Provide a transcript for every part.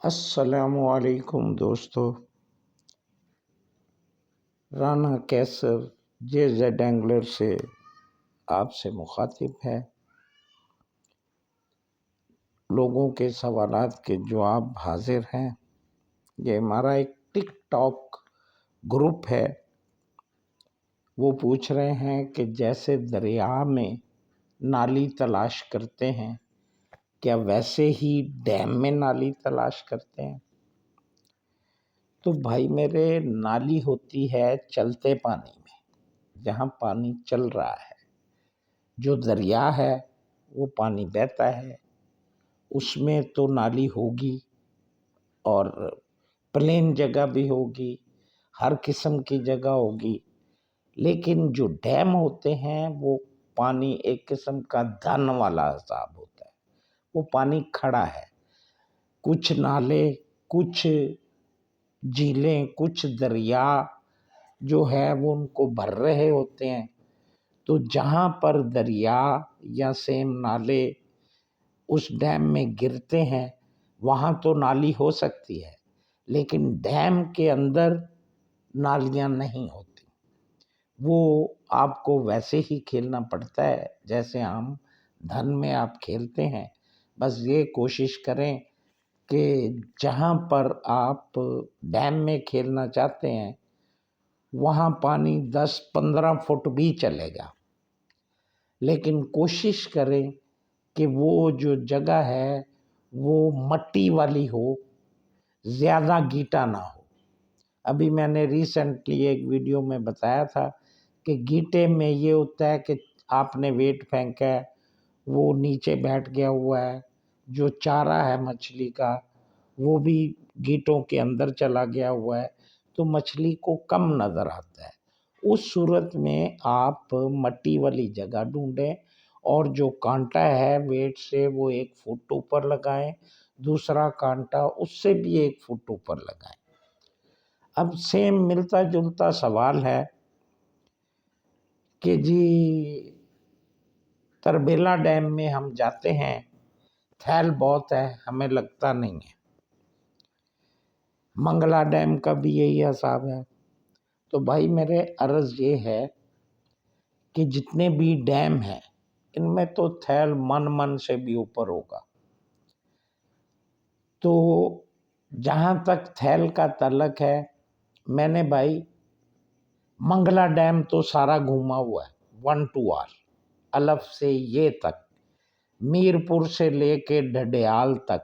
السلام علیکم دوستو، رانا کیسر جے زیڈ اینگلر سے آپ سے مخاطب ہے۔ لوگوں کے سوالات کے جواب حاضر ہیں۔ یہ ہمارا ایک ٹک ٹاک گروپ ہے۔ وہ پوچھ رہے ہیں کہ جیسے دریا میں نالی تلاش کرتے ہیں، کیا ویسے ہی ڈیم میں نالی تلاش کرتے ہیں؟ تو بھائی میرے، نالی ہوتی ہے چلتے پانی میں، جہاں پانی چل رہا ہے۔ جو دریا ہے وہ پانی بہتا ہے، اس میں تو نالی ہوگی، اور پلین جگہ بھی ہوگی، ہر قسم کی جگہ ہوگی۔ لیکن جو ڈیم ہوتے ہیں وہ پانی ایک قسم کا دھن والا حساب ہوتا ہے، وہ پانی کھڑا ہے۔ کچھ نالے، کچھ جھیلیں، کچھ دریا جو ہے وہ ان کو بھر رہے ہوتے ہیں۔ تو جہاں پر دریا یا سیم نالے اس ڈیم میں گرتے ہیں، وہاں تو نالی ہو سکتی ہے، لیکن ڈیم کے اندر نالیاں نہیں ہوتی۔ وہ آپ کو ویسے ہی کھیلنا پڑتا ہے جیسے عام دھن میں آپ کھیلتے ہیں۔ بس یہ کوشش کریں کہ جہاں پر آپ ڈیم میں کھیلنا چاہتے ہیں وہاں پانی 10-15 فٹ بھی چلے گا، لیکن کوشش کریں کہ وہ جو جگہ ہے وہ مٹی والی ہو، زیادہ گیٹا نہ ہو۔ ابھی میں نے ریسنٹلی ایک ویڈیو میں بتایا تھا کہ گیٹے میں یہ ہوتا ہے کہ آپ نے ویٹ پھینکا ہے، وہ نیچے بیٹھ گیا ہوا ہے، جو چارہ ہے مچھلی کا وہ بھی گیٹوں کے اندر چلا گیا ہوا ہے، تو مچھلی کو کم نظر آتا ہے۔ اس صورت میں آپ مٹی والی جگہ ڈھونڈیں، اور جو کانٹا ہے ویٹ سے وہ 1 فٹ اوپر لگائیں، دوسرا کانٹا اس سے بھی 1 فٹ اوپر لگائیں۔ اب سیم ملتا جلتا سوال ہے کہ جی تربیلا ڈیم میں ہم جاتے ہیں، تھیل بہت ہے، ہمیں لگتا نہیں ہے۔ منگلا ڈیم کا بھی یہی حساب ہے۔ تو بھائی میرے عرض یہ ہے کہ جتنے بھی ڈیم ہیں ان میں تو تھیل من سے بھی اوپر ہوگا۔ تو جہاں تک تھیل کا تعلق ہے، میں نے بھائی منگلا ڈیم تو سارا گھوما ہوا ہے، 1 to R، الف سے یہ تک، میرپور سے لے کے ڈڈیال تک،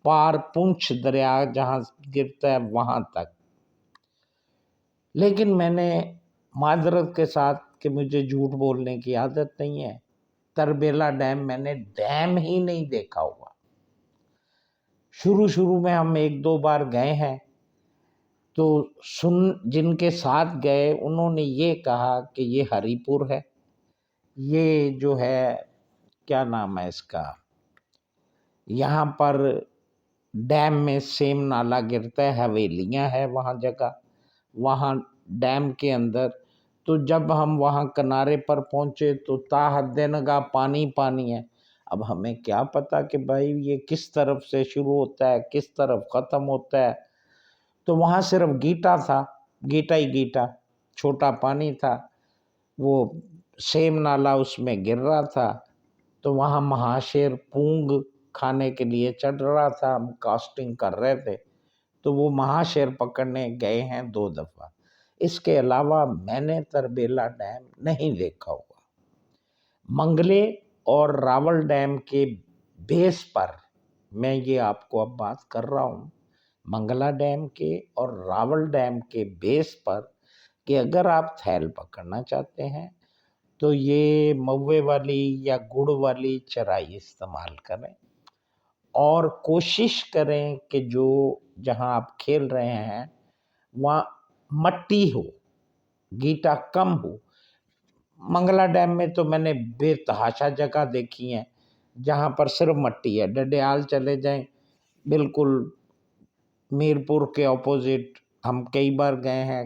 پار پنچھ دریا جہاں گرتا ہے وہاں تک۔ لیکن میں نے معذرت کے ساتھ کہ مجھے جھوٹ بولنے کی عادت نہیں ہے، تربیلا ڈیم میں نے ڈیم ہی نہیں دیکھا ہوا۔ شروع میں ہم 1-2 بار گئے ہیں، تو جن کے ساتھ گئے انہوں نے یہ کہا کہ یہ ہری پور ہے، یہ جو ہے کیا نام ہے اس کا، یہاں پر ڈیم میں سیم نالا گرتا ہے، حویلیاں ہے وہاں جگہ، وہاں ڈیم کے اندر۔ تو جب ہم وہاں کنارے پر پہنچے تو تا حد نگاہ پانی ہے۔ اب ہمیں کیا پتا کہ بھائی یہ کس طرف سے شروع ہوتا ہے کس طرف ختم ہوتا ہے۔ تو وہاں صرف گیٹا تھا، گیٹا ہی گیٹا، چھوٹا پانی تھا، وہ سیم نالا اس میں گر رہا تھا۔ تو وہاں مہاشیر پونگ کھانے کے لیے چڑھ رہا تھا، ہم کاسٹنگ کر رہے تھے، تو وہ مہاشیر پکڑنے گئے ہیں 2 دفعہ۔ اس کے علاوہ میں نے تربیلا ڈیم نہیں دیکھا ہوا۔ منگلے اور راول ڈیم کے بیس پر میں یہ آپ کو اب بات کر رہا ہوں، منگلا ڈیم کے اور راول ڈیم کے بیس پر، کہ اگر آپ تھیل پکڑنا چاہتے ہیں تو یہ موے والی یا گڑ والی چرائی استعمال کریں، اور کوشش کریں کہ جو جہاں آپ کھیل رہے ہیں وہاں مٹی ہو، گیٹا کم ہو۔ منگلا ڈیم میں تو میں نے بے تحاشا جگہ دیکھی ہیں جہاں پر صرف مٹی ہے۔ ڈڈیال چلے جائیں، بالکل میرپور کے اپوزٹ ہم کئی بار گئے ہیں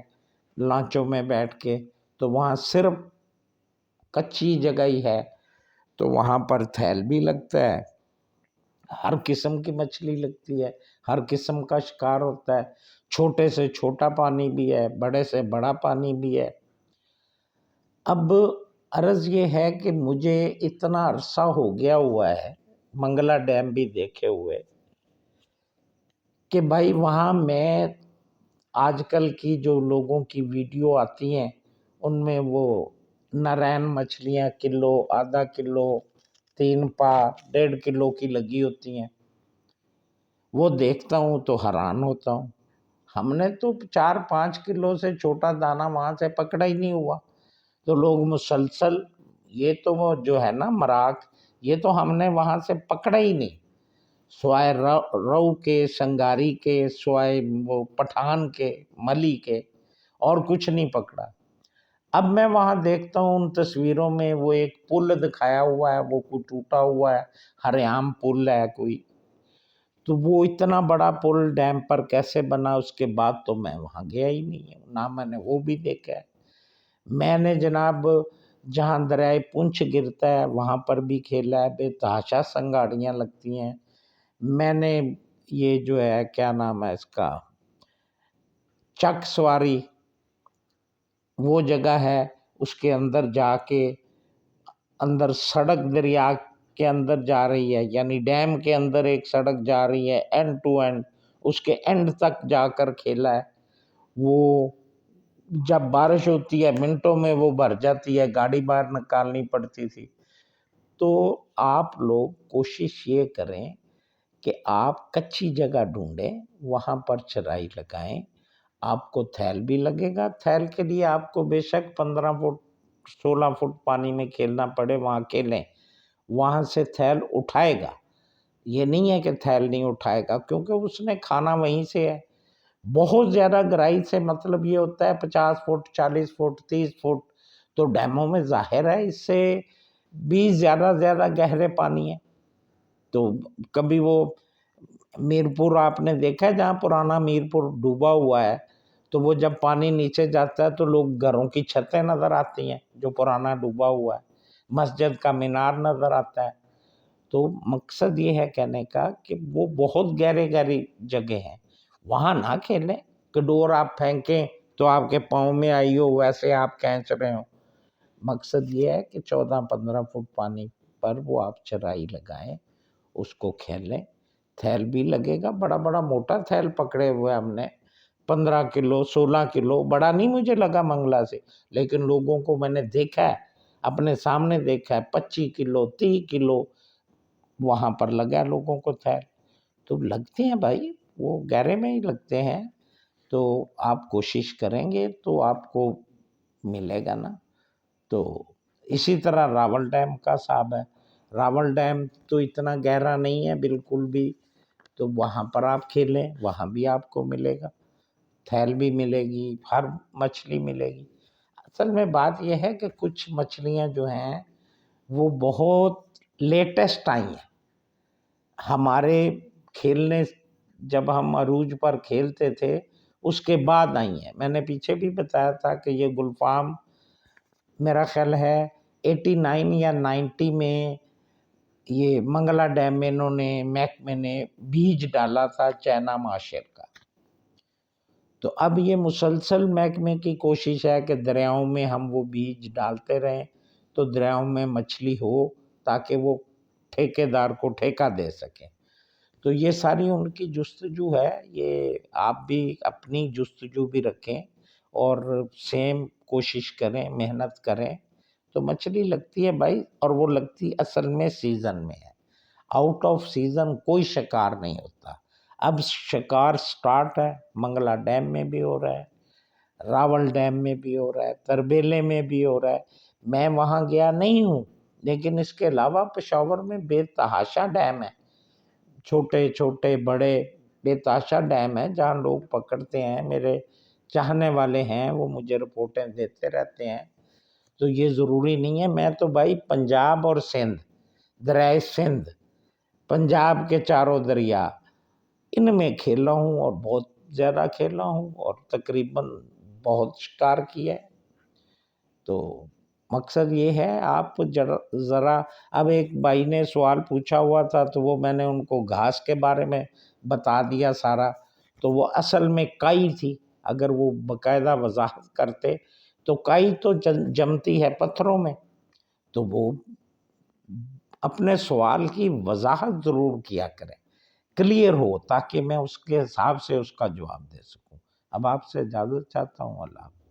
لانچوں میں بیٹھ کے، تو وہاں صرف کچی جگہ ہی ہے، تو وہاں پر تھیل بھی لگتا ہے، ہر قسم کی مچھلی لگتی ہے، ہر قسم کا شکار ہوتا ہے، چھوٹے سے چھوٹا پانی بھی ہے، بڑے سے بڑا پانی بھی ہے۔ اب عرض یہ ہے کہ مجھے اتنا عرصہ ہو گیا ہوا ہے منگلا ڈیم بھی دیکھے ہوئے کہ بھائی وہاں میں آج کل کی جو لوگوں کی ویڈیو آتی ہیں ان میں وہ نرین مچھلیاں کلو، آدھا کلو، 3 پا، 1.5 کلو کی لگی ہوتی ہیں، وہ دیکھتا ہوں تو حیران ہوتا ہوں۔ ہم نے تو 4-5 کلو سے چھوٹا دانہ وہاں سے پکڑا ہی نہیں ہوا، تو لوگ مسلسل یہ تو وہ جو ہے نا مراک، یہ تو ہم نے وہاں سے پکڑا ہی نہیں، سوائے رو کے، سنگاری کے، سوائے وہ پٹھان کے، ملی کے، اور کچھ نہیں پکڑا۔ اب میں وہاں دیکھتا ہوں ان تصویروں میں وہ ایک پل دکھایا ہوا ہے، وہ کوئی ٹوٹا ہوا ہے، ہر عام پل ہے کوئی، تو وہ اتنا بڑا پل ڈیم پر کیسے بنا؟ اس کے بعد تو میں وہاں گیا ہی نہیں ہوں، نہ میں نے وہ بھی دیکھا ہے۔ میں نے جناب جہاں دریائے پنچھ گرتا ہے وہاں پر بھی کھیلا ہے، بے تحاشا سنگاڑیاں لگتی ہیں۔ میں نے یہ جو ہے کیا نام ہے اس کا، چک سواری وہ جگہ ہے، اس کے اندر جا کے اندر سڑک دریا کے اندر جا رہی ہے، یعنی ڈیم کے اندر ایک سڑک جا رہی ہے اینڈ ٹو اینڈ، اس کے اینڈ تک جا کر کھیلا ہے۔ وہ جب بارش ہوتی ہے منٹوں میں وہ بھر جاتی ہے، گاڑی باہر نکالنی پڑتی تھی۔ تو آپ لوگ کوشش یہ کریں کہ آپ کچی جگہ ڈھونڈیں، وہاں پر چرائی لگائیں، آپ کو تھیل بھی لگے گا، تھیل کے لیے آپ کو بے شک 15 فٹ 16 فٹ پانی میں کھیلنا پڑے، وہاں کھیلیں، وہاں سے تھیل اٹھائے گا، یہ نہیں ہے کہ تھیل نہیں اٹھائے گا، کیونکہ اس نے کھانا وہیں سے ہے۔ بہت زیادہ گہرائی سے مطلب یہ ہوتا ہے 50 فٹ 40 فٹ 30 فٹ، تو ڈیموں میں ظاہر ہے اس سے بھی زیادہ گہرے پانی ہے۔ تو کبھی وہ میرپور آپ نے دیکھا ہے جہاں پرانا میرپور ڈوبا ہوا ہے، تو وہ جب پانی نیچے جاتا ہے تو لوگ گھروں کی چھتیں نظر آتی ہیں جو پرانا ڈوبا ہوا ہے، مسجد کا مینار نظر آتا ہے۔ تو مقصد یہ ہے کہنے کا کہ وہ بہت گہری جگہ ہیں، وہاں نہ کھیلیں کہ ڈور آپ پھینکیں تو آپ کے پاؤں میں آئی ہو ویسے آپ کھینچ رہے ہوں۔ مقصد یہ ہے کہ 14-15 فٹ پانی پر وہ آپ چرائی لگائیں، اس کو کھیلیں، تھیل بھی لگے گا، بڑا بڑا موٹا تھیل پکڑے ہوئے ہم نے، 15 کلو 16 کلو، بڑا نہیں مجھے لگا منگلہ سے، لیکن لوگوں کو میں نے دیکھا ہے، اپنے سامنے دیکھا ہے، 25 کلو 30 کلو وہاں پر لگا لوگوں کو تھیل، تو لگتے ہیں بھائی، وہ گہرے میں ہی لگتے ہیں۔ تو آپ کوشش کریں گے تو آپ کو ملے گا نا۔ تو اسی طرح راول ڈیم کا صاحب ہے، راول ڈیم تو اتنا گہرا نہیں ہے بالکل بھی، تو وہاں پر آپ کھیلیں، وہاں بھی آپ کو ملے گا، تھیل بھی ملے گی، ہر مچھلی ملے گی۔ اصل میں بات یہ ہے کہ کچھ مچھلیاں جو ہیں وہ بہت لیٹسٹ آئی ہیں، ہمارے کھیلنے جب ہم عروج پر کھیلتے تھے اس کے بعد آئی ہیں۔ میں نے پیچھے بھی بتایا تھا کہ یہ گلفام میرا خیال ہے 89 یا 90 میں یہ منگلا ڈیم میں انہوں نے محکمے نے بیج ڈالا تھا چینا ماشر کا، تو اب یہ مسلسل محکمے کی کوشش ہے کہ دریاؤں میں ہم وہ بیج ڈالتے رہیں تو دریاؤں میں مچھلی ہو، تاکہ وہ ٹھیکیدار کو ٹھیکہ دے سکیں۔ تو یہ ساری ان کی جستجو ہے، یہ آپ بھی اپنی جستجو بھی رکھیں اور سیم کوشش کریں، محنت کریں، تو مچھلی لگتی ہے بھائی، اور وہ لگتی اصل میں سیزن میں ہے، آؤٹ آف سیزن کوئی شکار نہیں ہوتا۔ اب شکار سٹارٹ ہے، منگلا ڈیم میں بھی ہو رہا ہے، راول ڈیم میں بھی ہو رہا ہے، تربیلے میں بھی ہو رہا ہے۔ میں وہاں گیا نہیں ہوں، لیکن اس کے علاوہ پشاور میں بے تحاشا ڈیم ہے، چھوٹے چھوٹے بڑے بے تحاشا ڈیم ہے جہاں لوگ پکڑتے ہیں، میرے چاہنے والے ہیں وہ مجھے رپورٹیں دیتے رہتے ہیں۔ تو یہ ضروری نہیں ہے، میں تو بھائی پنجاب اور سندھ، دریائے سندھ، پنجاب کے چاروں دریا، ان میں کھیلا ہوں اور بہت زیادہ کھیلا ہوں، اور تقریباً بہت شکار کیا ہے۔ تو مقصد یہ ہے آپ ذرا، اب ایک بھائی نے سوال پوچھا ہوا تھا تو وہ میں نے ان کو گھاس کے بارے میں بتا دیا سارا، تو وہ اصل میں کائی تھی، اگر وہ باقاعدہ وضاحت کرتے تو کائی تو جمتی ہے پتھروں میں، تو وہ اپنے سوال کی وضاحت ضرور کیا کریں، کلیئر ہو، تاکہ میں اس کے حساب سے اس کا جواب دے سکوں۔ اب آپ سے اجازت چاہتا ہوں، اللہ حافظ۔